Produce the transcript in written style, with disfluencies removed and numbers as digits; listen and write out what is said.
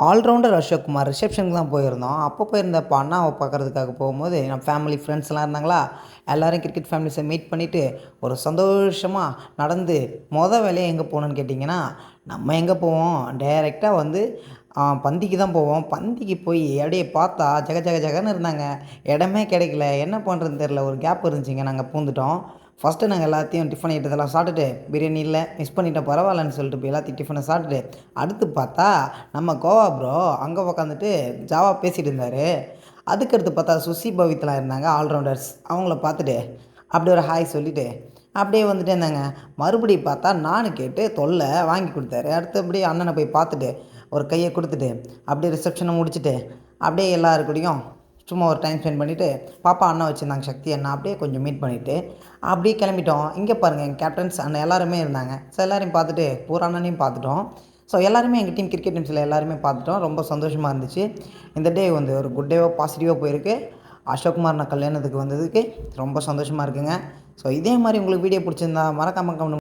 Allrounder Ashok Kumar ரிசப்ஷனுக்கு தான் போயிருந்தோம். அப்போ போயிருந்தப்போ அண்ணாவை பார்க்கறதுக்காக போகும்போது நம்ம ஃபேமிலி ஃப்ரெண்ட்ஸ்லாம் இருந்தாங்களா, எல்லோரும் கிரிக்கெட் ஃபேமிலிஸை மீட் பண்ணிவிட்டு ஒரு சந்தோஷமாக நடந்து வேலையா எங்கே போகணுன்னு கேட்டிங்கன்னா, நம்ம எங்கே போவோம், டைரெக்டாக வந்து பந்திக்கு தான் போவோம். பந்திக்கு போய் அப்படியே பார்த்தா ஜக ஜக ஜகன்னு இருந்தாங்க. இடமே கிடைக்கல. என்ன பண்ணுறதுன்னு தெரில. ஒரு கேப் இருந்துச்சுங்க. நாங்கள் பூந்துட்டோம். ஃபஸ்ட்டு நாங்கள் எல்லாத்தையும் டிஃபன் ஐட்டத்தெல்லாம் சாப்பிட்டுட்டு, பிரியாணி இல்ல, மிஸ் பண்ணிட்டோம் பரவாயில்லன்னு சொல்லிட்டு போய் எல்லாத்தையும் டிஃபனை சாப்பிட்டுட்டு, அடுத்து பார்த்தா நம்ம கோவா ப்ரோ அங்கே உக்காந்துட்டு ஜாவா பேசிகிட்டு இருந்தார். அதுக்கடுத்து பார்த்தா சுசி பவித்லாம் இருந்தாங்க ஆல்ரவுண்டர்ஸ். அவங்கள பார்த்துட்டு அப்படியே ஒரு ஹாய் சொல்லிவிட்டு அப்படியே வந்துட்டே இருந்தாங்க. மறுபடியும் பார்த்தா நானு கேட்டு தொல்லை வாங்கி கொடுத்தாரு. அடுத்தபடி அண்ணனை போய் பார்த்துட்டு ஒரு கையை கொடுத்துட்டு அப்படியே ரிசப்ஷனை முடிச்சுட்டு அப்படியே எல்லாருக்கூடையும் சும்மா ஒரு டைம் ஸ்பெண்ட் பண்ணிவிட்டு பாப்பா அண்ணன் வச்சுருந்தாங்க சக்தி அண்ணா, அப்படியே கொஞ்சம் மீட் பண்ணிவிட்டு அப்படியே கிளம்பிட்டோம். இங்கே பாருங்கள் எங்கள் கேப்டன்ஸ் அண்ணன் எல்லாருமே இருந்தாங்க. ஸோ எல்லாரையும் பார்த்துட்டு பூரா அண்ணனையும் பார்த்துட்டோம். ஸோ எல்லாருமே எங்கள் டீம் கிரிக்கெட் டீம்ஸில் எல்லாருமே பார்த்துட்டோம். ரொம்ப சந்தோஷமாக இருந்துச்சு. இந்த டே வந்து ஒரு குட் டேவாக பாசிட்டிவாக போயிருக்கு. அசோக்குமார் நான் கல்யாணத்துக்கு வந்ததுக்கு ரொம்ப சந்தோஷமாக இருக்குங்க. ஸோ இதே மாதிரி உங்களுக்கு வீடியோ பிடிச்சிருந்தா மறக்காமல் கமெண்ட்